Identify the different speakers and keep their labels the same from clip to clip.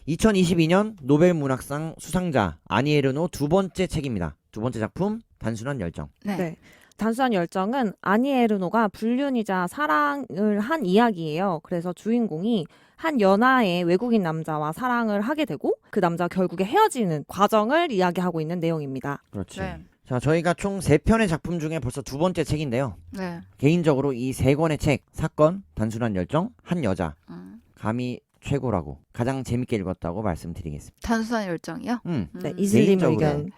Speaker 1: 2022년 노벨 문학상 수상자 아니 에르노 두 번째 책입니다. 두 번째 작품 단순한 열정.
Speaker 2: 네.
Speaker 3: 네. 단순한 열정은 아니 에르노가 불륜이자 사랑을 한 이야기예요. 그래서 주인공이 한 연하의 외국인 남자와 사랑을 하게 되고 그 남자가 결국에 헤어지는 과정을 이야기하고 있는 내용입니다.
Speaker 1: 그렇지.
Speaker 2: 네.
Speaker 1: 자, 저희가 총 3편의 작품 중에 벌써 두 번째 책인데요.
Speaker 2: 네.
Speaker 1: 개인적으로 이 3권의 책, 사건, 단순한 열정, 한 여자, 감히 최고라고 가장 재밌게 읽었다고 말씀드리겠습니다.
Speaker 2: 단순한 열정이요?
Speaker 3: 네, 이슬림
Speaker 1: 개인적으로.
Speaker 3: 의견.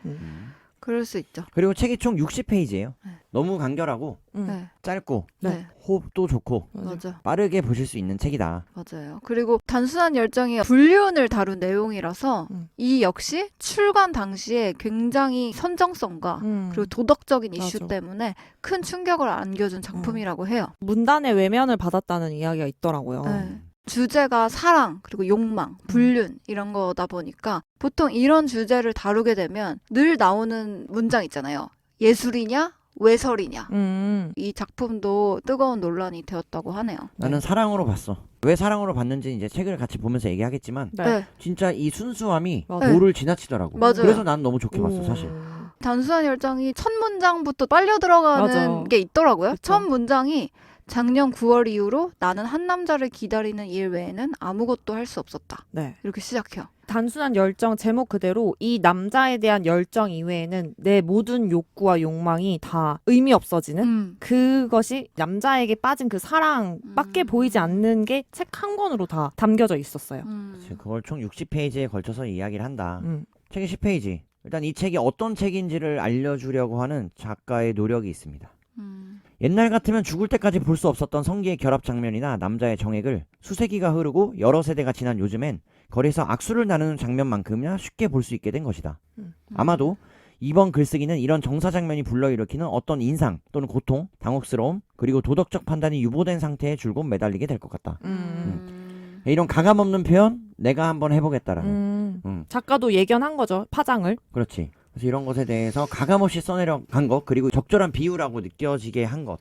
Speaker 2: 그럴 수 있죠.
Speaker 1: 그리고 책이 총 60페이지예요.
Speaker 2: 네.
Speaker 1: 너무 간결하고
Speaker 2: 네.
Speaker 1: 짧고
Speaker 2: 네.
Speaker 1: 호흡도 좋고
Speaker 2: 맞아.
Speaker 1: 빠르게 보실 수 있는 책이다.
Speaker 2: 맞아요. 그리고 단순한 열정이 불륜을 다룬 내용이라서 이 역시 출간 당시에 굉장히 선정성과 그리고 도덕적인 이슈
Speaker 3: 맞아.
Speaker 2: 때문에 큰 충격을 안겨준 작품이라고 해요.
Speaker 3: 문단의 외면을 받았다는 이야기가 있더라고요.
Speaker 2: 네. 주제가 사랑, 그리고 욕망, 불륜 이런 거다 보니까 보통 이런 주제를 다루게 되면 늘 나오는 문장 있잖아요. 예술이냐? 외설이냐? 이 작품도 뜨거운 논란이 되었다고 하네요.
Speaker 1: 나는 사랑으로 봤어. 왜 사랑으로 봤는지 이제 책을 같이 보면서 얘기하겠지만
Speaker 3: 네.
Speaker 1: 진짜 이 순수함이
Speaker 3: 맞아요.
Speaker 1: 도를 지나치더라고.
Speaker 2: 맞아요.
Speaker 1: 그래서 난 너무 좋게 봤어, 사실.
Speaker 2: 단순한 열정이 첫 문장부터 빨려 들어가는
Speaker 3: 맞아.
Speaker 2: 게 있더라고요.
Speaker 3: 그쵸.
Speaker 2: 첫 문장이 작년 9월 이후로 나는 한 남자를 기다리는 일 외에는 아무것도 할 수 없었다.
Speaker 3: 네.
Speaker 2: 이렇게 시작해요.
Speaker 3: 단순한 열정 제목 그대로 이 남자에 대한 열정 이외에는 내 모든 욕구와 욕망이 다 의미 없어지는 그것이 남자에게 빠진 그 사랑밖에 보이지 않는 게 책 한 권으로 다 담겨져 있었어요.
Speaker 1: 그치, 그걸 총 60페이지에 걸쳐서 이야기를 한다.
Speaker 3: 음.
Speaker 1: 책이 10페이지. 일단 이 책이 어떤 책인지를 알려주려고 하는 작가의 노력이 있습니다. 옛날 같으면 죽을 때까지 볼 수 없었던 성기의 결합 장면이나 남자의 정액을 수세기가 흐르고 여러 세대가 지난 요즘엔 거리에서 악수를 나누는 장면만큼이나 쉽게 볼 수 있게 된 것이다. 아마도 이번 글쓰기는 이런 정사 장면이 불러일으키는 어떤 인상 또는 고통, 당혹스러움, 그리고 도덕적 판단이 유보된 상태에 줄곧 매달리게 될 것 같다. 이런 가감없는 표현 내가 한번 해보겠다라는.
Speaker 3: 작가도 예견한 거죠. 파장을.
Speaker 1: 그렇지. 그래서 이런 것에 대해서 가감없이 써내려간 것, 그리고 적절한 비유라고 느껴지게 한 것,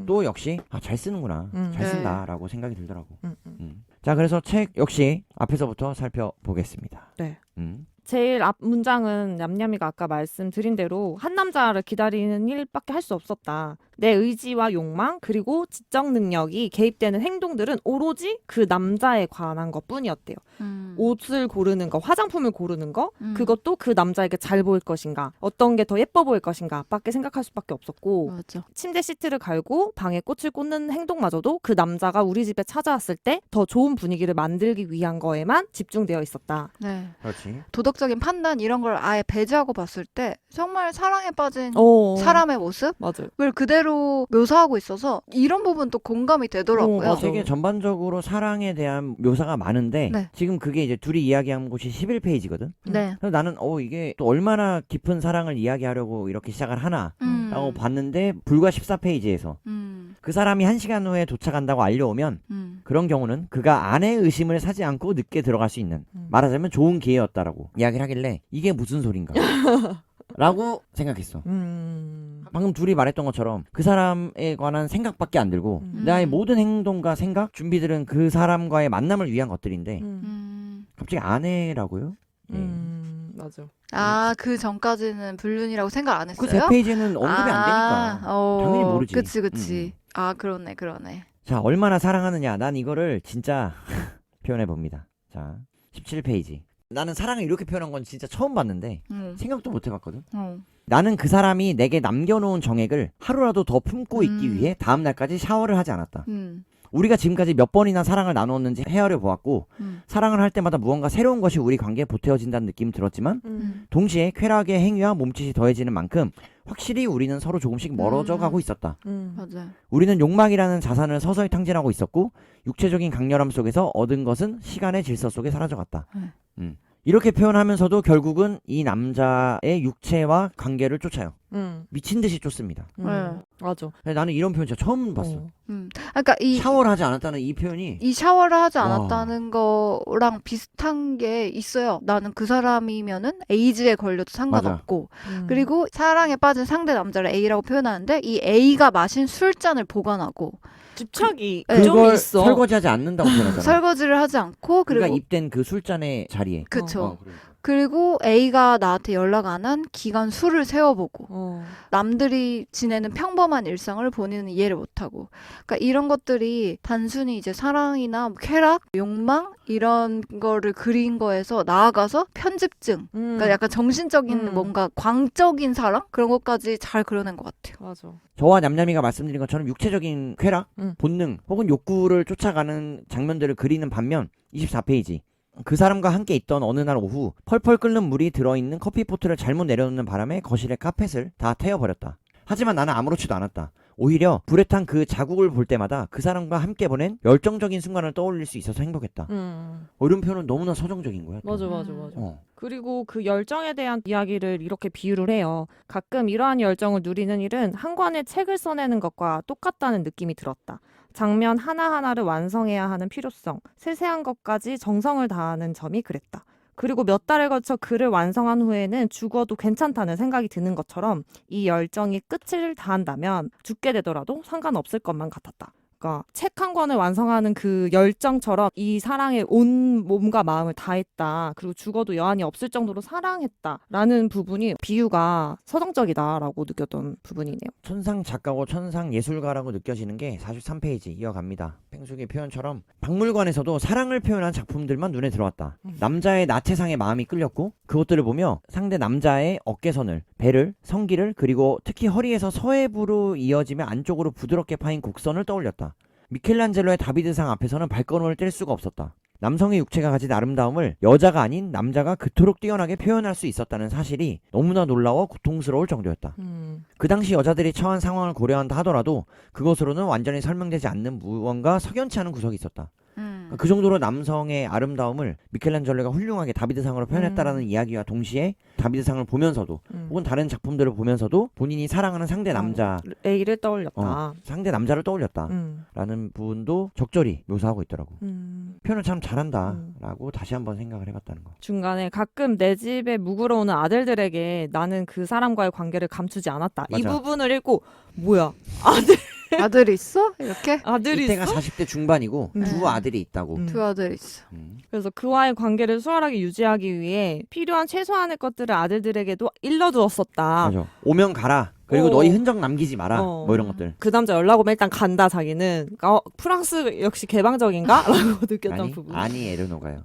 Speaker 1: 또 역시 잘 쓰는구나, 잘 쓴다라고 생각이 들더라고. 자, 그래서 책 역시 앞에서부터 살펴보겠습니다.
Speaker 3: 네.
Speaker 1: 음.
Speaker 3: 제일 앞 문장은 냠냠이가 아까 말씀드린 대로 한 남자를 기다리는 일밖에 할 수 없었다. 내 의지와 욕망 그리고 지적 능력이 개입되는 행동들은 오로지 그 남자에 관한 것뿐이었대요. 옷을 고르는 거, 화장품을 고르는 거, 그것도 그 남자에게 잘 보일 것인가, 어떤 게 더 예뻐 보일 것인가 밖에 생각할 수밖에 없었고,
Speaker 2: 맞아.
Speaker 3: 침대 시트를 갈고 방에 꽃을 꽂는 행동마저도 그 남자가 우리 집에 찾아왔을 때 더 좋은 분위기를 만들기 위한 거에만 집중되어 있었다.
Speaker 2: 네.
Speaker 1: 그렇지.
Speaker 2: 도덕적인 판단 이런 걸 아예 배제하고 봤을 때 정말 사랑에 빠진 사람의 모습을
Speaker 3: 맞아요.
Speaker 2: 그대로 묘사하고 있어서 이런 부분도 공감이 되더라고요.
Speaker 3: 맞아.
Speaker 1: 책에 전반적으로 사랑에 대한 묘사가 많은데
Speaker 2: 네.
Speaker 1: 지금 그게 이제 둘이 이야기한 곳이 11페이지거든.
Speaker 2: 네.
Speaker 1: 그래서 나는 이게 또 얼마나 깊은 사랑을 이야기하려고 이렇게 시작을 하나 라고 봤는데 불과 14페이지에서 그 사람이 1시간 후에 도착한다고 알려오면 그런 경우는 그가 아내의 의심을 사지 않고 늦게 들어갈 수 있는, 말하자면 좋은 기회였다라고 이야기를 하길래 이게 무슨 소린가 라고 생각했어. 방금 둘이 말했던 것처럼 그 사람에 관한 생각밖에 안 들고 나의 모든 행동과 생각, 준비들은 그 사람과의 만남을 위한 것들인데 갑자기 아내라고요?
Speaker 3: 맞아.
Speaker 2: 아, 그 전까지는 불륜이라고 생각 안
Speaker 1: 그
Speaker 2: 했어요?
Speaker 1: 3페이지는 언급이 안 되니까 당연히 모르지.
Speaker 2: 그치. 아, 그러네.
Speaker 1: 자, 얼마나 사랑하느냐. 난 이거를 진짜 표현해 봅니다. 자, 17페이지. 나는 사랑을 이렇게 표현한 건 진짜 처음 봤는데 생각도 못 해봤거든. 나는 그 사람이 내게 남겨놓은 정액을 하루라도 더 품고 있기 위해 다음 날까지 샤워를 하지 않았다. 우리가 지금까지 몇 번이나 사랑을 나누었는지 헤아려 보았고 사랑을 할 때마다 무언가 새로운 것이 우리 관계에 보태어진다는 느낌이 들었지만 동시에 쾌락의 행위와 몸짓이 더해지는 만큼 확실히 우리는 서로 조금씩 멀어져 가고 있었다.
Speaker 2: 맞아요.
Speaker 1: 우리는 욕망이라는 자산을 서서히 탕진하고 있었고 육체적인 강렬함 속에서 얻은 것은 시간의 질서 속에 사라져갔다. 이렇게 표현하면서도 결국은 이 남자의 육체와 관계를 쫓아요. 미친 듯이 쫓습니다.
Speaker 3: 맞아.
Speaker 1: 근데 나는 이런 표현 진짜 처음 봤어.
Speaker 2: 그러니까
Speaker 1: 샤워를 하지 않았다는 이 표현이
Speaker 2: 이 샤워를 하지
Speaker 1: 와.
Speaker 2: 않았다는 거랑 비슷한 게 있어요. 나는 그 사람이면은 에이즈에 걸려도 상관없고, 그리고 사랑에 빠진 상대 남자를 A라고 표현하는데 이 A가 마신 술잔을 보관하고
Speaker 3: 집착이
Speaker 2: 네.
Speaker 3: 좀
Speaker 1: 그걸
Speaker 3: 있어.
Speaker 1: 설거지하지 않는다고 표현하잖아.
Speaker 2: 설거지를 하지 않고
Speaker 1: 그러니까
Speaker 2: 그리고
Speaker 1: 입된 그 술잔의 자리에.
Speaker 2: 그쵸.
Speaker 1: 그러니까.
Speaker 2: 그리고 A가 나한테 연락 안 한 기간 수를 세워보고 남들이 지내는 평범한 일상을 본인은 이해를 못하고 그러니까 이런 것들이 단순히 이제 사랑이나 뭐 쾌락, 욕망 이런 거를 그린 거에서 나아가서 편집증 그러니까 약간 정신적인 뭔가 광적인 사랑? 그런 것까지 잘 그려낸 것 같아요.
Speaker 3: 맞아.
Speaker 1: 저와 냠냠이가 말씀드린 것처럼 육체적인 쾌락,
Speaker 3: 응.
Speaker 1: 본능 혹은 욕구를 쫓아가는 장면들을 그리는 반면 24페이지 그 사람과 함께 있던 어느 날 오후 펄펄 끓는 물이 들어있는 커피포트를 잘못 내려놓는 바람에 거실의 카펫을 다 태워버렸다. 하지만 나는 아무렇지도 않았다. 오히려 불에 탄 그 자국을 볼 때마다 그 사람과 함께 보낸 열정적인 순간을 떠올릴 수 있어서 행복했다. 이런 표현은 너무나 서정적인 거야. 또.
Speaker 3: 맞아.
Speaker 1: 어.
Speaker 3: 그리고 그 열정에 대한 이야기를 이렇게 비유를 해요. 가끔 이러한 열정을 누리는 일은 한 권의 책을 써내는 것과 똑같다는 느낌이 들었다. 장면 하나하나를 완성해야 하는 필요성, 세세한 것까지 정성을 다하는 점이 그랬다. 그리고 몇 달에 걸쳐 글을 완성한 후에는 죽어도 괜찮다는 생각이 드는 것처럼 이 열정이 끝을 다한다면 죽게 되더라도 상관없을 것만 같았다. 그러니까 책 한 권을 완성하는 그 열정처럼 이 사랑에 온 몸과 마음을 다했다. 그리고 죽어도 여한이 없을 정도로 사랑했다라는 부분이 비유가 서정적이다라고 느꼈던 부분이네요.
Speaker 1: 천상 작가고 천상 예술가라고 느껴지는 게 43페이지 이어갑니다. 팽숙의 표현처럼 박물관에서도 사랑을 표현한 작품들만 눈에 들어왔다. 남자의 나체상에 마음이 끌렸고 그것들을 보며 상대 남자의 어깨선을, 배를, 성기를 그리고 특히 허리에서 서해부로 이어지며 안쪽으로 부드럽게 파인 곡선을 떠올렸다. 미켈란젤로의 다비드상 앞에서는 발걸음을 뗄 수가 없었다. 남성의 육체가 가진 아름다움을 여자가 아닌 남자가 그토록 뛰어나게 표현할 수 있었다는 사실이 너무나 놀라워 고통스러울 정도였다. 그 당시 여자들이 처한 상황을 고려한다 하더라도 그것으로는 완전히 설명되지 않는 무언가 석연치 않은 구석이 있었다. 그 정도로 남성의 아름다움을 미켈란젤로가 훌륭하게 다비드상으로 표현했다라는 이야기와 동시에 다비드상을 보면서도 혹은 다른 작품들을 보면서도 본인이 사랑하는 상대 남자
Speaker 3: A를 떠올렸다.
Speaker 1: 상대 남자를 떠올렸다라는 부분도 적절히 묘사하고 있더라고. 표현을 참 잘한다라고 다시 한번 생각을 해봤다는 거.
Speaker 3: 중간에 가끔 내 집에 묵으러 오는 아들들에게 나는 그 사람과의 관계를 감추지 않았다. 이
Speaker 1: 맞아.
Speaker 3: 부분을 읽고 뭐야
Speaker 2: 아들이 있어? 이렇게?
Speaker 3: 아들이
Speaker 1: 이때가
Speaker 3: 있어?
Speaker 1: 40대 중반이고 두 아들이 있다고.
Speaker 2: 두 아들 있어.
Speaker 3: 그래서 그와의 관계를 수월하게 유지하기 위해 필요한 최소한의 것들을 아들들에게도 일러주었었다.
Speaker 1: 맞아. 오면 가라. 그리고 너희 흔적 남기지 마라. 뭐 이런 것들.
Speaker 3: 그 남자 연락 오면 일단 간다 자기는. 프랑스 역시 개방적인가? 라고 느꼈던 부분.
Speaker 1: 아니 에르노가요.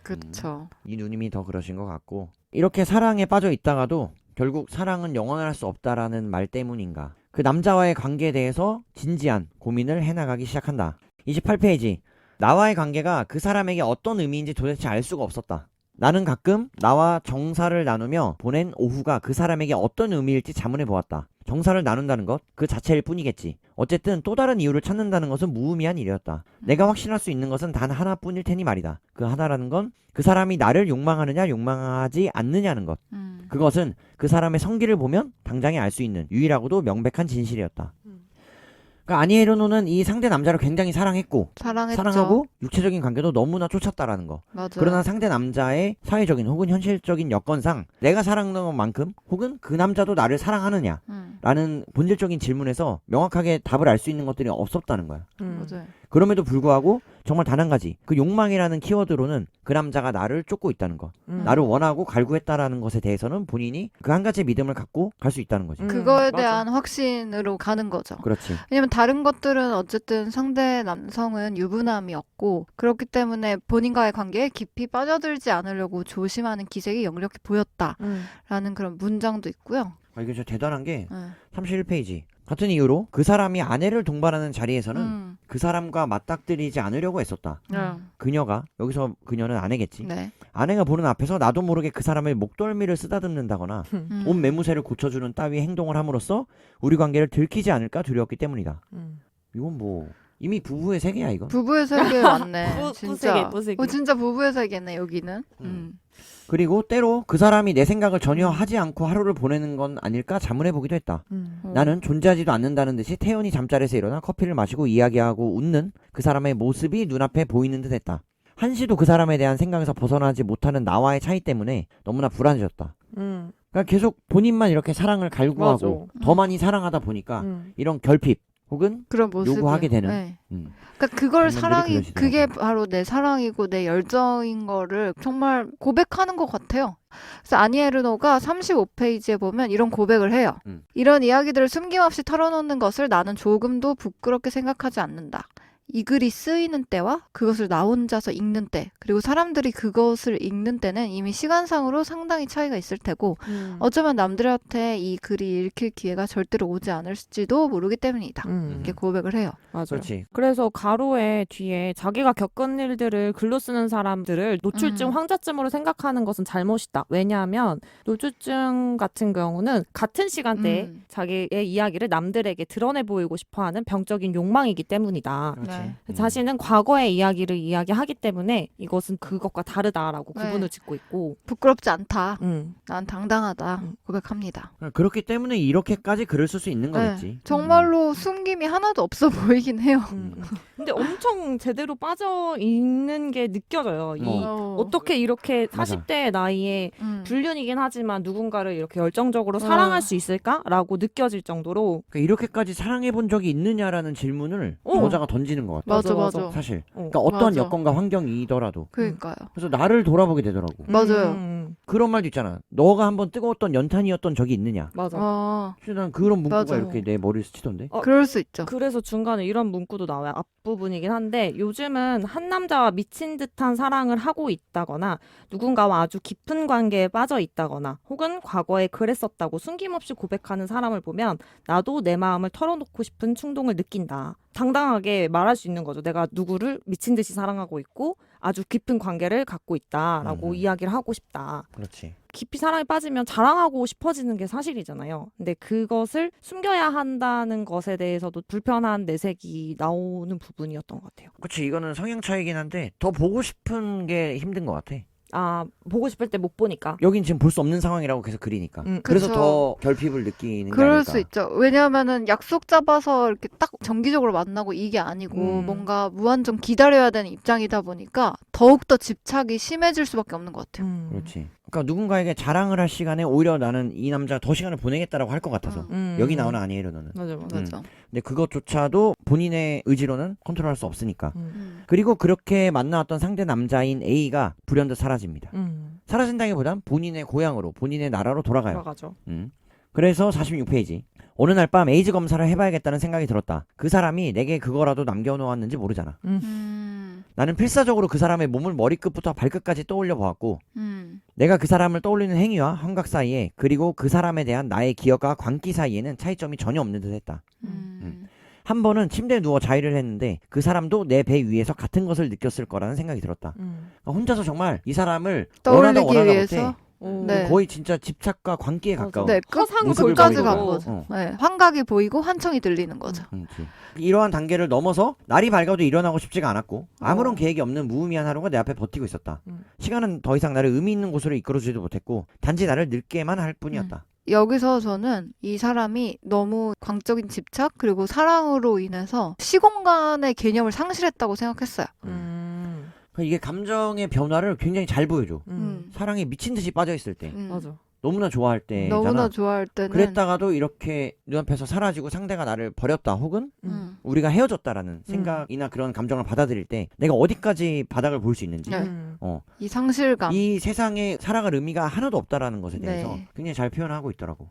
Speaker 2: 그쵸.
Speaker 1: 이 누님이 더 그러신 것 같고 이렇게 사랑에 빠져 있다가도 결국 사랑은 영원할 수 없다라는 말 때문인가. 그 남자와의 관계에 대해서 진지한 고민을 해나가기 시작한다. 28페이지. 나와의 관계가 그 사람에게 어떤 의미인지 도대체 알 수가 없었다. 나는 가끔 나와 정사를 나누며 보낸 오후가 그 사람에게 어떤 의미일지 자문해 보았다. 정사를 나눈다는 것 그 자체일 뿐이겠지. 어쨌든 또 다른 이유를 찾는다는 것은 무의미한 일이었다. 내가 확신할 수 있는 것은 단 하나뿐일 테니 말이다. 그 하나라는 건 그 사람이 나를 욕망하느냐 욕망하지 않느냐는 것. 그것은 그 사람의 성기를 보면 당장에 알 수 있는 유일하고도 명백한 진실이었다. 그러니까 아니 에르노는 이 상대 남자를 굉장히 사랑했고
Speaker 2: 사랑했죠.
Speaker 1: 사랑하고 육체적인 관계도 너무나 쫓았다라는 거.
Speaker 2: 맞아요.
Speaker 1: 그러나 상대 남자의 사회적인 혹은 현실적인 여건상 내가 사랑하는 것만큼 혹은 그 남자도 나를 사랑하느냐 라는 본질적인 질문에서 명확하게 답을 알 수 있는 것들이 없었다는 거야.
Speaker 2: 맞아요.
Speaker 1: 그럼에도 불구하고 정말 단 한 가지 그 욕망이라는 키워드로는 그 남자가 나를 쫓고 있다는 것 나를 원하고 갈구했다라는 것에 대해서는 본인이 그 한 가지의 믿음을 갖고 갈 수 있다는 거지.
Speaker 2: 그거에
Speaker 3: 맞아.
Speaker 2: 대한 확신으로 가는 거죠.
Speaker 1: 그렇지.
Speaker 2: 왜냐면 다른 것들은 어쨌든 상대 남성은 유부남이 없고 그렇기 때문에 본인과의 관계에 깊이 빠져들지 않으려고 조심하는 기색이 역력히 보였다라는 그런 문장도 있고요.
Speaker 1: 이게 진짜 대단한 게 31페이지 같은 이유로 그 사람이 아내를 동반하는 자리에서는 그 사람과 맞닥뜨리지 않으려고 했었다. 그녀가 여기서 그녀는 아내겠지.
Speaker 2: 네.
Speaker 1: 아내가 보는 앞에서 나도 모르게 그 사람의 목덜미를 쓰다듬는다거나 옷 매무새를 고쳐주는 따위 행동을 함으로써 우리 관계를 들키지 않을까 두려웠기 때문이다. 이건 뭐 이미 부부의 세계야 이거.
Speaker 2: 부부의 세계 맞네. 진짜.
Speaker 3: 뿌세계.
Speaker 2: 진짜 부부의 세계네 여기는.
Speaker 1: 그리고 때로 그 사람이 내 생각을 전혀 하지 않고 하루를 보내는 건 아닐까 자문해보기도 했다. 나는 존재하지도 않는다는 듯이 태연히 잠자리에서 일어나 커피를 마시고 이야기하고 웃는 그 사람의 모습이 눈앞에 보이는 듯 했다. 한시도 그 사람에 대한 생각에서 벗어나지 못하는 나와의 차이 때문에 너무나 불안해졌다. 그러니까 계속 본인만 이렇게 사랑을 갈구하고 더 많이 사랑하다 보니까 이런 결핍 혹은
Speaker 2: 그런 모습
Speaker 1: 요구하게 되는.
Speaker 2: 네. 그러니까 그걸
Speaker 1: 장면들이
Speaker 2: 사랑이
Speaker 1: 그려지더라고요.
Speaker 2: 그게 바로 내 사랑이고 내 열정인 거를 정말 고백하는 것 같아요. 그래서 아니 에르노가 35페이지에 보면 이런 고백을 해요. 이런 이야기들을 숨김없이 털어놓는 것을 나는 조금도 부끄럽게 생각하지 않는다. 이 글이 쓰이는 때와 그것을 나 혼자서 읽는 때, 그리고 사람들이 그것을 읽는 때는 이미 시간상으로 상당히 차이가 있을 테고 어쩌면 남들한테 이 글이 읽힐 기회가 절대로 오지 않을지도 모르기 때문이다. 이렇게 고백을 해요.
Speaker 3: 맞아요.
Speaker 1: 그렇지.
Speaker 3: 그래서 가로에 뒤에 자기가 겪은 일들을 글로 쓰는 사람들을 노출증 환자쯤으로 생각하는 것은 잘못이다. 왜냐하면 노출증 같은 경우는 같은 시간대에 자기의 이야기를 남들에게 드러내 보이고 싶어하는 병적인 욕망이기 때문이다.
Speaker 1: 그렇지.
Speaker 3: 자신은 과거의 이야기를 이야기하기 때문에 이것은 그것과 다르다라고
Speaker 2: 네.
Speaker 3: 구분을 짓고 있고
Speaker 2: 부끄럽지 않다. 난 당당하다. 고백합니다.
Speaker 1: 그렇기 때문에 이렇게까지 글을 쓸 수 있는 거겠지.
Speaker 2: 정말로 숨김이 하나도 없어 보이긴 해요.
Speaker 3: 근데 엄청 제대로 빠져 있는 게 느껴져요. 어떻게 이렇게
Speaker 1: 맞아.
Speaker 3: 40대 나이에 불륜이긴 하지만 누군가를 이렇게 열정적으로 사랑할 수 있을까라고 느껴질 정도로
Speaker 1: 그러니까 이렇게까지 사랑해본 적이 있느냐라는 질문을 저자가 던지는 것 같아.
Speaker 2: 맞아.
Speaker 1: 사실. 그러니까 어떠한
Speaker 2: 맞아.
Speaker 1: 여건과 환경이더라도.
Speaker 2: 그러니까요.
Speaker 1: 그래서 나를 돌아보게 되더라고.
Speaker 2: 맞아요.
Speaker 1: 그런 말도 있잖아. 너가 한번 뜨거웠던 연탄이었던 적이 있느냐.
Speaker 3: 맞아.
Speaker 1: 그래서 난 그런 문구가
Speaker 2: 맞아요.
Speaker 1: 이렇게 내 머리를 스치던데.
Speaker 2: 그럴 수 있죠.
Speaker 3: 그래서 중간에 이런 문구도 나와요. 앞부분이긴 한데 요즘은 한 남자와 미친 듯한 사랑을 하고 있다거나 누군가와 아주 깊은 관계에 빠져 있다거나 혹은 과거에 그랬었다고 숨김없이 고백하는 사람을 보면 나도 내 마음을 털어놓고 싶은 충동을 느낀다. 당당하게 말할 수 있는 거죠. 내가 누구를 미친 듯이 사랑하고 있고 아주 깊은 관계를 갖고 있다라고 이야기를 하고 싶다.
Speaker 1: 그렇지.
Speaker 3: 깊이 사랑에 빠지면 자랑하고 싶어지는 게 사실이잖아요. 근데 그것을 숨겨야 한다는 것에 대해서도 불편한 내색이 나오는 부분이었던 것 같아요.
Speaker 1: 그렇지. 이거는 성향 차이긴 한데 더 보고 싶은 게 힘든 것 같아.
Speaker 3: 아, 보고 싶을 때 못 보니까.
Speaker 1: 여긴 지금 볼 수 없는 상황이라고 계속 그리니까. 그래서
Speaker 2: 그쵸.
Speaker 1: 더 결핍을 느끼는 게
Speaker 2: 그럴
Speaker 1: 아닐까.
Speaker 2: 수 있죠. 왜냐하면은 약속 잡아서 이렇게 딱 정기적으로 만나고 이게 아니고 뭔가 무한정 기다려야 되는 입장이다 보니까 더욱더 집착이 심해질 수밖에 없는 것 같아요.
Speaker 1: 그렇지. 그러니까 누군가에게 자랑을 할 시간에 오히려 나는 이 남자가 더 시간을 보내겠다라고 할 것 같아서. 여기 나오는 아니에요, 너는.
Speaker 3: 맞아.
Speaker 2: 맞아.
Speaker 1: 근데 그것조차도 본인의 의지로는 컨트롤할 수 없으니까. 그리고 그렇게 만나왔던 상대 남자인 A가 불현듯 사라집니다. 사라진다기보단 본인의 고향으로, 본인의 나라로 돌아가요.
Speaker 3: 돌아가죠.
Speaker 1: 그래서 46페이지. 어느 날 밤 에이즈 검사를 해봐야겠다는 생각이 들었다. 그 사람이 내게 그거라도 남겨놓았는지 모르잖아. 나는 필사적으로 그 사람의 몸을 머리끝부터 발끝까지 떠올려 보았고 내가 그 사람을 떠올리는 행위와 환각 사이에 그리고 그 사람에 대한 나의 기억과 광기 사이에는 차이점이 전혀 없는 듯 했다. 한 번은 침대에 누워 자위를 했는데 그 사람도 내 배 위에서 같은 것을 느꼈을 거라는 생각이 들었다. 혼자서 정말 이 사람을
Speaker 2: 떠올리기
Speaker 1: 원하다
Speaker 2: 위해서.
Speaker 1: 못해
Speaker 2: 네.
Speaker 1: 거의 진짜 집착과 광기에 가까운.
Speaker 2: 네,
Speaker 1: 모습을
Speaker 2: 끝까지
Speaker 1: 보이고.
Speaker 2: 간 거죠. 네, 환각이 보이고 환청이 들리는 거죠.
Speaker 1: 이러한 단계를 넘어서 날이 밝아도 일어나고 싶지가 않았고 아무런 계획이 없는 무의미한 하루가 내 앞에 버티고 있었다. 시간은 더 이상 나를 의미 있는 곳으로 이끌어주지도 못했고 단지 나를 늙게만 할 뿐이었다.
Speaker 2: 여기서 저는 이 사람이 너무 광적인 집착 그리고 사랑으로 인해서 시공간의 개념을 상실했다고 생각했어요.
Speaker 1: 이게 감정의 변화를 굉장히 잘 보여줘. 사랑에 미친 듯이 빠져 있을 때,
Speaker 3: 맞아.
Speaker 1: 너무나 좋아할 때잖아.
Speaker 2: 너무나 좋아할 때는
Speaker 1: 그랬다가도 이렇게 눈앞에서 사라지고 상대가 나를 버렸다 혹은 우리가 헤어졌다라는 생각이나 그런 감정을 받아들일 때 내가 어디까지 바닥을 볼 수 있는지
Speaker 2: 네. 이 상실감.
Speaker 1: 이 세상에 살아갈 의미가 하나도 없다라는 것에 대해서
Speaker 2: 네.
Speaker 1: 굉장히 잘 표현하고 있더라고.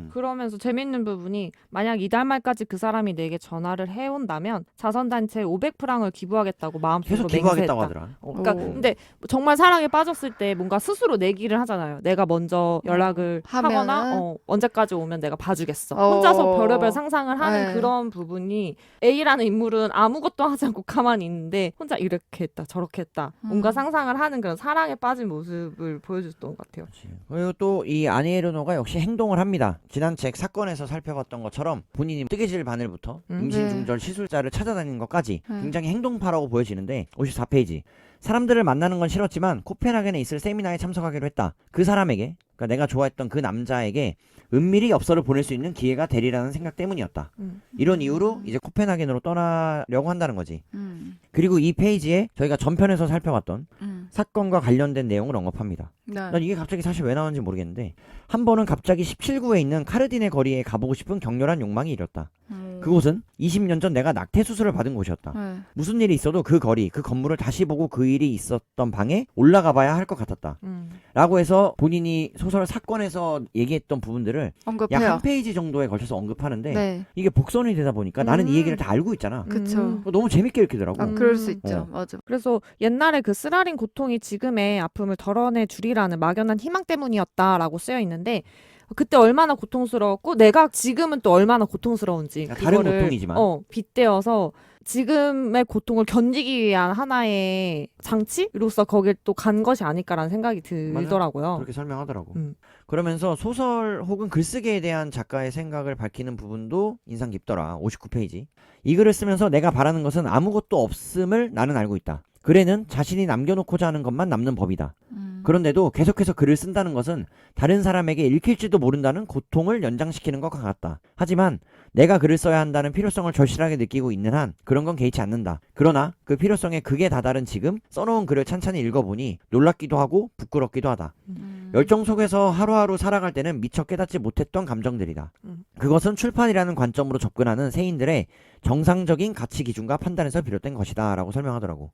Speaker 3: 그러면서 재밌는 부분이 만약 이달 말까지 그 사람이 내게 전화를 해온다면 자선단체에 500프랑을 기부하겠다고 마음속으로
Speaker 1: 계속 기부하겠다고
Speaker 3: 맹세했다.
Speaker 1: 하더라.
Speaker 3: 그러니까 근데 정말 사랑에 빠졌을 때 뭔가 스스로 내기를 하잖아요. 내가 먼저 연락을
Speaker 2: 하면은?
Speaker 3: 하거나 언제까지 오면 내가 봐주겠어.
Speaker 2: 어.
Speaker 3: 혼자서 별의별 상상을 하는
Speaker 2: 네.
Speaker 3: 그런 부분이 A라는 인물은 아무것도 하지 않고 가만히 있는데 혼자 이렇게 했다 저렇게 했다 뭔가 상상을 하는 그런 사랑에 빠진 모습을 보여줬던 것 같아요.
Speaker 1: 그렇지. 그리고 또 이 아니에르노가 역시 행동을 합니다. 지난 책 사건에서 살펴봤던 것처럼 본인이 뜨개질 바늘부터 임신 중절 시술자를 찾아다니는 것까지 굉장히 행동파라고 보여지는데 54페이지. 사람들을 만나는 건 싫었지만 코펜하겐에 있을 세미나에 참석하기로 했다. 그 사람에게, 그러니까 내가 좋아했던 그 남자에게 은밀히 엽서를 보낼 수 있는 기회가 되리라는 생각 때문이었다. 이런 이유로 이제 코펜하겐으로 떠나려고 한다는 거지. 그리고 이 페이지에 저희가 전편에서 살펴봤던 사건과 관련된 내용을 언급합니다.
Speaker 2: 네.
Speaker 1: 난 이게 갑자기 사실 왜 나왔는지 모르겠는데 한 번은 갑자기 17구에 있는 카르딘의 거리에 가보고 싶은 격렬한 욕망이 일었다. 그곳은 20년 전 내가 낙태 수술을 받은 곳이었다.
Speaker 2: 네.
Speaker 1: 무슨 일이 있어도 그 거리, 그 건물을 다시 보고 그 일이 있었던 방에 올라가 봐야 할 것 같았다. 라고 해서 본인이 소설 사건에서 얘기했던 부분들을 약
Speaker 2: 언급해요.
Speaker 1: 한 페이지 정도에 걸쳐서 언급하는데
Speaker 2: 네.
Speaker 1: 이게 복선이 되다 보니까 나는 이 얘기를 다 알고 있잖아.
Speaker 2: 그쵸.
Speaker 1: 너무 재밌게 읽히더라고.
Speaker 2: 아, 그럴 수 있죠.
Speaker 1: 어.
Speaker 2: 맞아.
Speaker 3: 그래서 옛날에 그 쓰라린 고통이 지금의 아픔을 덜어내 주리라는 막연한 희망 때문이었다라고 쓰여 있는데 그때 얼마나 고통스러웠고 내가 지금은 또 얼마나 고통스러운지
Speaker 1: 그러니까 다른
Speaker 3: 그거를
Speaker 1: 고통이지만.
Speaker 3: 빗대어서 지금의 고통을 견디기 위한 하나의 장치로서 거길 또 간 것이 아닐까라는 생각이 들더라고요.
Speaker 1: 그렇게 설명하더라고.
Speaker 3: 음.
Speaker 1: 그러면서 소설 혹은 글쓰기에 대한 작가의 생각을 밝히는 부분도 인상 깊더라. 59페이지. 이 글을 쓰면서 내가 바라는 것은 아무것도 없음을 나는 알고 있다. 글에는 자신이 남겨놓고자 하는 것만 남는 법이다. 그런데도 계속해서 글을 쓴다는 것은 다른 사람에게 읽힐지도 모른다는 고통을 연장시키는 것과 같다. 하지만 내가 글을 써야 한다는 필요성을 절실하게 느끼고 있는 한 그런 건 개의치 않는다. 그러나 그 필요성에 극에 다다른 지금 써놓은 글을 찬찬히 읽어보니 놀랍기도 하고 부끄럽기도 하다. 열정 속에서 하루하루 살아갈 때는 미처 깨닫지 못했던 감정들이다. 그것은 출판이라는 관점으로 접근하는 세인들의 정상적인 가치 기준과 판단에서 비롯된 것이다 라고 설명하더라고.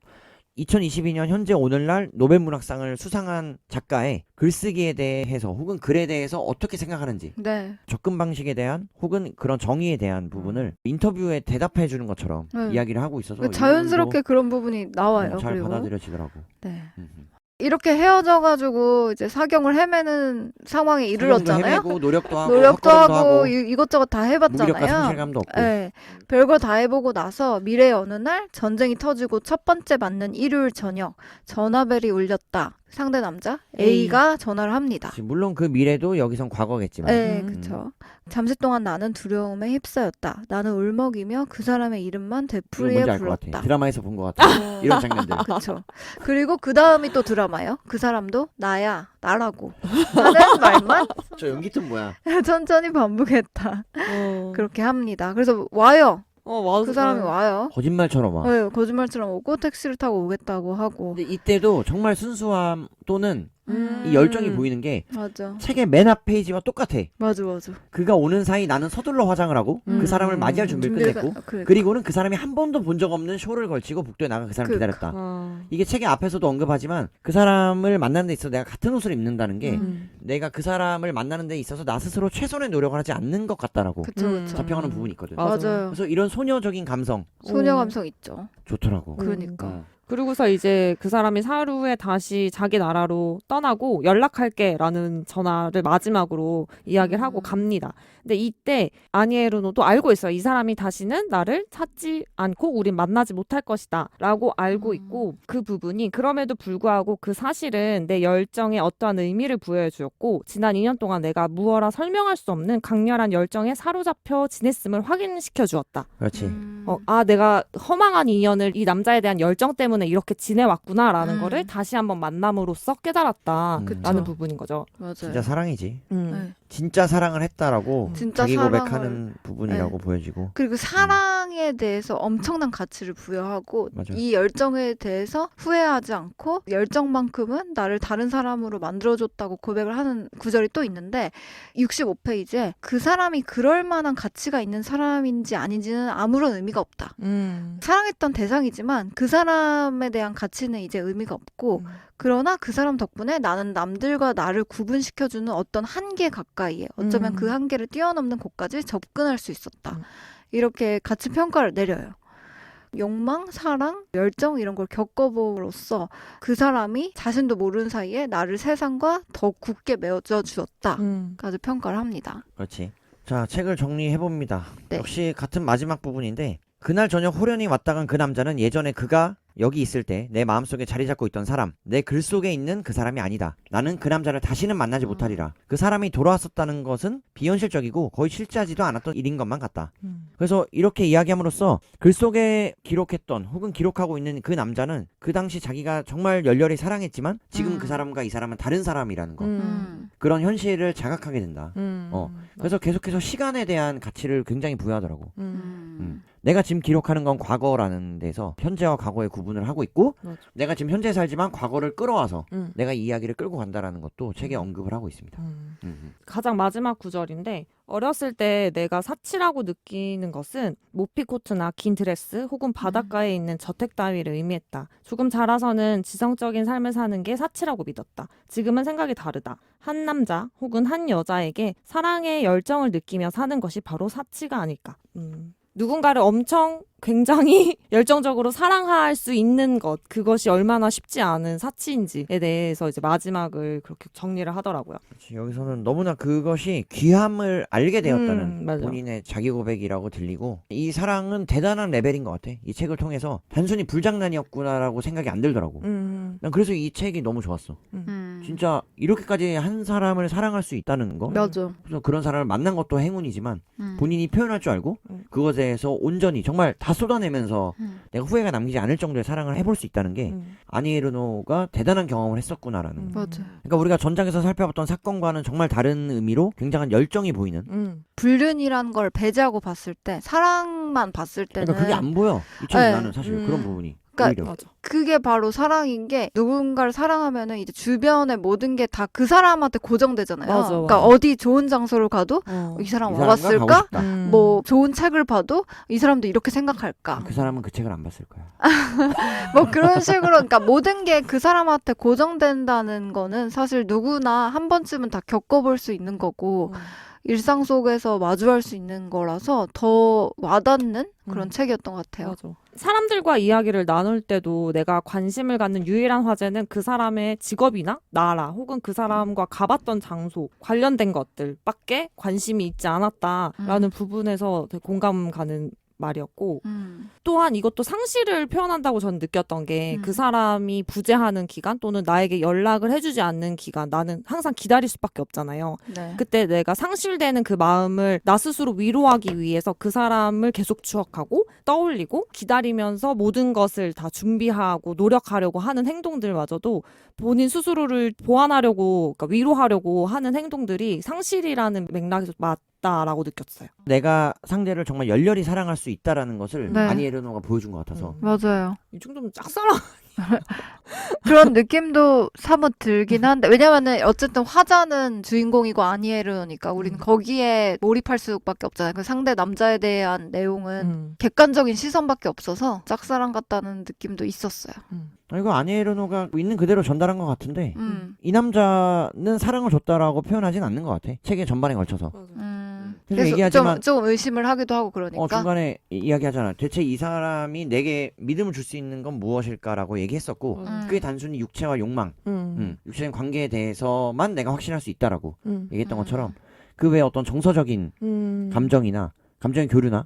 Speaker 1: 2022년 현재 오늘날 노벨문학상을 수상한 작가의 글쓰기에 대해서 혹은 글에 대해서 어떻게 생각하는지
Speaker 2: 네.
Speaker 1: 접근 방식에 대한 혹은 그런 정의에 대한 부분을 인터뷰에 대답해 주는 것처럼
Speaker 2: 네.
Speaker 1: 이야기를 하고 있어서
Speaker 2: 자연스럽게 그런 부분이 나와요.
Speaker 1: 잘
Speaker 2: 그리고.
Speaker 1: 받아들여지더라고.
Speaker 2: 네. 이렇게 헤어져가지고 이제 사경을 헤매는 상황에 이르렀잖아요.
Speaker 1: 헤매고 노력도 하고
Speaker 2: 노력도
Speaker 1: 헛걸음도
Speaker 2: 하고 이것저것 다
Speaker 1: 무기력과
Speaker 2: 해봤잖아요.
Speaker 1: 상실감도 없고.
Speaker 2: 네. 별걸 다 해보고 나서 미래의 어느 날 전쟁이 터지고 첫 번째 맞는 일요일 저녁 전화벨이 울렸다. 상대 남자 A가 전화를 합니다.
Speaker 1: 물론 그 미래도 여기선 과거겠지만.
Speaker 2: 네, 그쵸. 잠시 동안 나는 두려움에 휩싸였다. 나는 울먹이며 그 사람의 이름만
Speaker 1: 이거
Speaker 2: 되풀이에
Speaker 1: 뭔지 알 것 같아.
Speaker 2: 불렀다.
Speaker 1: 드라마에서 본 것 같아. 이런 장면들.
Speaker 2: 그쵸. 그리고 그 다음이 또 드라마예요. 그 사람도 나야, 나라고 하는 말만
Speaker 1: 저 연기팀 뭐야?
Speaker 2: 천천히 반복했다. 그렇게 합니다. 그래서 와요.
Speaker 3: 맞아.
Speaker 2: 그 사람이 와요.
Speaker 1: 거짓말처럼 와.
Speaker 2: 네, 거짓말처럼 오고 택시를 타고 오겠다고 하고.
Speaker 1: 근데 이때도 정말 순수함 또는 이 열정이 보이는 게
Speaker 2: 맞아.
Speaker 1: 책의 맨 앞 페이지와 똑같아.
Speaker 2: 맞아.
Speaker 1: 그가 오는 사이 나는 서둘러 화장을 하고 그 사람을 맞이할 준비를 끝냈고 그리고는 그 사람이 한 번도 본 적 없는 쇼를 걸치고 북도에 나가 그 사람을 기다렸다. 이게 책의 앞에서도 언급하지만 그 사람을 만나는 데 있어서 내가 같은 옷을 입는다는 게 내가 그 사람을 만나는 데 있어서 나 스스로 최선의 노력을 하지 않는 것 같다라고
Speaker 2: 그쵸.
Speaker 1: 잡혀가는 부분이 있거든.
Speaker 2: 맞아요.
Speaker 1: 그래서 이런 소녀적인 감성
Speaker 2: 소녀 감성 있죠.
Speaker 1: 좋더라고.
Speaker 2: 그러니까.
Speaker 3: 그리고서 이제 그 사람이 사흘 후에 다시 자기 나라로 떠나고 연락할게라는 전화를 마지막으로 이야기를 하고 갑니다. 근데 이때 아니에르노도 알고 있어요. 이 사람이 다시는 나를 찾지 않고 우린 만나지 못할 것이다 라고 알고 있고 그 부분이 그럼에도 불구하고 그 사실은 내 열정에 어떠한 의미를 부여해 주었고 지난 2년 동안 내가 무어라 설명할 수 없는 강렬한 열정에 사로잡혀 지냈음을 확인시켜 주었다.
Speaker 1: 그렇지.
Speaker 3: 내가 허망한 인연을 이 남자에 대한 열정 때문에 이렇게 지내왔구나라는 거를 다시 한번 만남으로써 깨달았다라는 부분인 거죠.
Speaker 2: 맞아요.
Speaker 1: 진짜 사랑이지.
Speaker 2: 네.
Speaker 1: 진짜 사랑을 했다라고
Speaker 2: 진짜
Speaker 1: 자기
Speaker 2: 사랑을.
Speaker 1: 고백하는 부분이라고 보여지고.
Speaker 2: 그리고 사랑에 대해서 엄청난 가치를 부여하고
Speaker 1: 맞아.
Speaker 2: 이 열정에 대해서 후회하지 않고 열정만큼은 나를 다른 사람으로 만들어줬다고 고백을 하는 구절이 또 있는데 65페이지에 그 사람이 그럴 만한 가치가 있는 사람인지 아닌지는 아무런 의미가 없다. 사랑했던 대상이지만 그 사람에 대한 가치는 이제 의미가 없고 그러나 그 사람 덕분에 나는 남들과 나를 구분시켜주는 어떤 한계 가까이에 어쩌면 그 한계를 뛰어넘는 곳까지 접근할 수 있었다. 이렇게 가치 평가를 내려요. 욕망, 사랑, 열정 이런 걸 겪어봄으로써 그 사람이 자신도 모르는 사이에 나를 세상과 더 굳게 맺어 주었다까지 평가를 합니다.
Speaker 1: 그렇지. 자, 책을 정리해봅니다.
Speaker 2: 네.
Speaker 1: 역시 같은 마지막 부분인데 그날 저녁 호련히 왔다간 그 남자는 예전에 그가 여기 있을 때 내 마음속에 자리 잡고 있던 사람, 내 글 속에 있는 그 사람이 아니다. 나는 그 남자를 다시는 만나지 못하리라. 그 사람이 돌아왔었다는 것은 비현실적이고 거의 실제하지도 않았던 일인 것만 같다. 그래서 이렇게 이야기함으로써 글 속에 기록했던 혹은 기록하고 있는 그 남자는 그 당시 자기가 정말 열렬히 사랑했지만 지금 그 사람과 이 사람은 다른 사람이라는 거. 그런 현실을 자각하게 된다. 그래서 계속해서 시간에 대한 가치를 굉장히 부여하더라고. 내가 지금 기록하는 건 과거라는 데서 현재와 과거의 구분을 하고 있고
Speaker 3: 맞아.
Speaker 1: 내가 지금 현재 살지만 과거를 끌어와서 내가 이 이야기를 끌고 간다라는 것도 책에 언급을 하고 있습니다.
Speaker 3: 가장 마지막 구절인데 어렸을 때 내가 사치라고 느끼는 것은 모피코트나 긴 드레스 혹은 바닷가에 있는 저택 따위를 의미했다. 조금 자라서는 지성적인 삶을 사는 게 사치라고 믿었다. 지금은 생각이 다르다. 한 남자 혹은 한 여자에게 사랑의 열정을 느끼며 사는 것이 바로 사치가 아닐까. 누군가를 엄청 굉장히 열정적으로 사랑할 수 있는 것, 그것이 얼마나 쉽지 않은 사치인지에 대해서 이제 마지막을 그렇게 정리를 하더라고요.
Speaker 1: 그렇지, 여기서는 너무나 그것이 귀함을 알게 되었다는
Speaker 3: 맞아.
Speaker 1: 본인의 자기 고백이라고 들리고 이 사랑은 대단한 레벨인 것 같아. 이 책을 통해서 단순히 불장난이었구나라고 생각이 안 들더라고. 난 그래서 이 책이 너무 좋았어. 진짜 이렇게까지 한 사람을 사랑할 수 있다는 거.
Speaker 2: 맞아.
Speaker 1: 그래서 그런 사람을 만난 것도 행운이지만 본인이 표현할 줄 알고 그것에 대해서 온전히 정말 다 쏟아내면서 내가 후회가 남기지 않을 정도의 사랑을 해볼 수 있다는 게 아니 에르노가 대단한 경험을 했었구나라는 거.
Speaker 2: 맞아.
Speaker 1: 그러니까 우리가 전장에서 살펴봤던 사건과는 정말 다른 의미로 굉장한 열정이 보이는.
Speaker 2: 불륜이라는 걸 배제하고 봤을 때 사랑만 봤을 때는
Speaker 1: 그러니까 그게 안 보여. 이 책에
Speaker 2: 네.
Speaker 1: 나는 사실 그런 부분이.
Speaker 2: 그러니까
Speaker 1: 오히려.
Speaker 3: 맞아.
Speaker 2: 그게 바로 사랑인 게 누군가를 사랑하면은 이제 주변의 모든 게 다 그 사람한테 고정되잖아요.
Speaker 3: 맞아,
Speaker 2: 그러니까
Speaker 3: 맞아.
Speaker 2: 어디 좋은 장소를 가도
Speaker 3: 어.
Speaker 2: 이 사람
Speaker 1: 이 사람과 가고
Speaker 2: 와봤을까?
Speaker 1: 싶다.
Speaker 2: 뭐 좋은 책을 봐도 이 사람도 이렇게 생각할까?
Speaker 1: 그 사람은 그 책을 안 봤을 거야.
Speaker 2: 뭐 그런 식으로 그러니까 모든 게 그 사람한테 고정된다는 거는 사실 누구나 한 번쯤은 다 겪어볼 수 있는 거고 일상 속에서 마주할 수 있는 거라서 더 와닿는 그런 책이었던 것 같아요.
Speaker 3: 맞아. 사람들과 이야기를 나눌 때도 내가 관심을 갖는 유일한 화제는 그 사람의 직업이나 나라 혹은 그 사람과 가봤던 장소 관련된 것들밖에 관심이 있지 않았다라는 부분에서 되게 공감 가는 말이었고 또한 이것도 상실을 표현한다고 저는 느꼈던 게 그 사람이 부재하는 기간 또는 나에게 연락을 해주지 않는 기간 나는 항상 기다릴 수밖에 없잖아요.
Speaker 2: 네.
Speaker 3: 그때 내가 상실되는 그 마음을 나 스스로 위로하기 위해서 그 사람을 계속 추억하고 떠올리고 기다리면서 모든 것을 다 준비하고 노력하려고 하는 행동들마저도 본인 스스로를 보완하려고 그러니까 위로하려고 하는 행동들이 상실이라는 맥락에서 맞다라고 느꼈어요.
Speaker 1: 내가 상대를 정말 열렬히 사랑할 수 있다라는 것을
Speaker 2: 네.
Speaker 1: 아니 에르노가 보여준 것 같아서.
Speaker 2: 맞아요.
Speaker 3: 이 정도면 짝사랑.
Speaker 2: 그런 느낌도 사뭇 들긴 한데 왜냐면은 어쨌든 화자는 주인공이고 아니에르니까 우리는 거기에 몰입할 수밖에 없잖아요. 그 상대 남자에 대한 내용은 객관적인 시선밖에 없어서 짝사랑 같다는 느낌도 있었어요.
Speaker 1: 이거 아니 에르노가 있는 그대로 전달한 것 같은데 이 남자는 사랑을 줬다라고 표현하진 않는 것 같아. 책의 전반에 걸쳐서. 그래서
Speaker 2: 그래서
Speaker 1: 얘기하지만
Speaker 2: 좀 의심을 하기도 하고 그러니까.
Speaker 1: 중간에 이야기하잖아. 대체 이 사람이 내게 믿음을 줄 수 있는 건 무엇일까라고 얘기했었고 그게 단순히 육체와 욕망, 육체적인 관계에 대해서만 내가 확신할 수 있다라고 얘기했던 것처럼 그 외에 어떤 정서적인 감정이나 감정의 교류나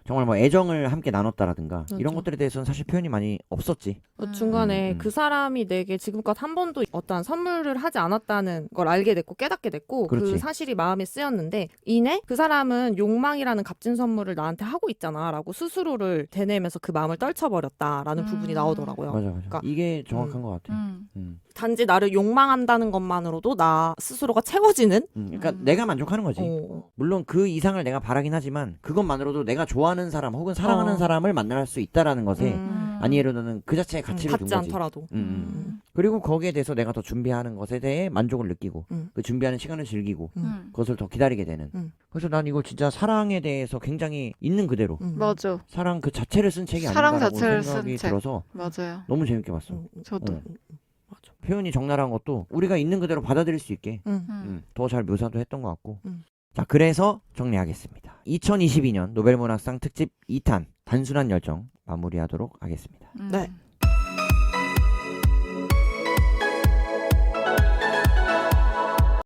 Speaker 1: 정말 뭐 애정을 함께 나눴다라든가 이런
Speaker 3: 맞아.
Speaker 1: 것들에 대해서는 사실 표현이 많이 없었지.
Speaker 3: 중간에 그 사람이 내게 지금껏 한 번도 어떠한 선물을 하지 않았다는 걸 알게 됐고 깨닫게 됐고
Speaker 1: 그렇지.
Speaker 3: 그 사실이 마음에 쓰였는데 이내 그 사람은 욕망이라는 값진 선물을 나한테 하고 있잖아 라고 스스로를 되뇌면서 그 마음을 떨쳐버렸다라는 부분이 나오더라고요.
Speaker 1: 맞아.
Speaker 3: 그러니까
Speaker 1: 이게 정확한 것 같아.
Speaker 3: 단지 나를 욕망한다는 것만으로도 나 스스로가 채워지는
Speaker 1: 그러니까 내가 만족하는 거지.
Speaker 3: 어.
Speaker 1: 물론 그 이상을 내가 바라긴 하지만 그것만으로도 내가 좋아하는 사람 혹은 사랑하는 사람을 만날 수 있다라는 것에 아니에르노는 그 자체의 가치를 둔
Speaker 3: 받지
Speaker 1: 거지.
Speaker 3: 않더라도
Speaker 1: 그리고 거기에 대해서 내가 더 준비하는 것에 대해 만족을 느끼고 그 준비하는 시간을 즐기고 그것을 더 기다리게 되는. 그래서 난 이거 진짜 사랑에 대해서 굉장히 있는 그대로
Speaker 2: 맞아.
Speaker 1: 사랑 그 자체를 쓴 책이
Speaker 2: 사랑
Speaker 1: 아닌가라고
Speaker 2: 자체를
Speaker 1: 생각이
Speaker 2: 쓴 책.
Speaker 1: 들어서
Speaker 2: 맞아요.
Speaker 1: 너무 재밌게 봤어.
Speaker 2: 저도.
Speaker 3: 맞아.
Speaker 1: 표현이 적나라한 것도 우리가 있는 그대로 받아들일 수 있게 더 잘 묘사도 했던 것 같고 자, 그래서 정리하겠습니다. 2022년 노벨문학상 특집 2탄 단순한 열정 마무리하도록 하겠습니다.
Speaker 3: 네.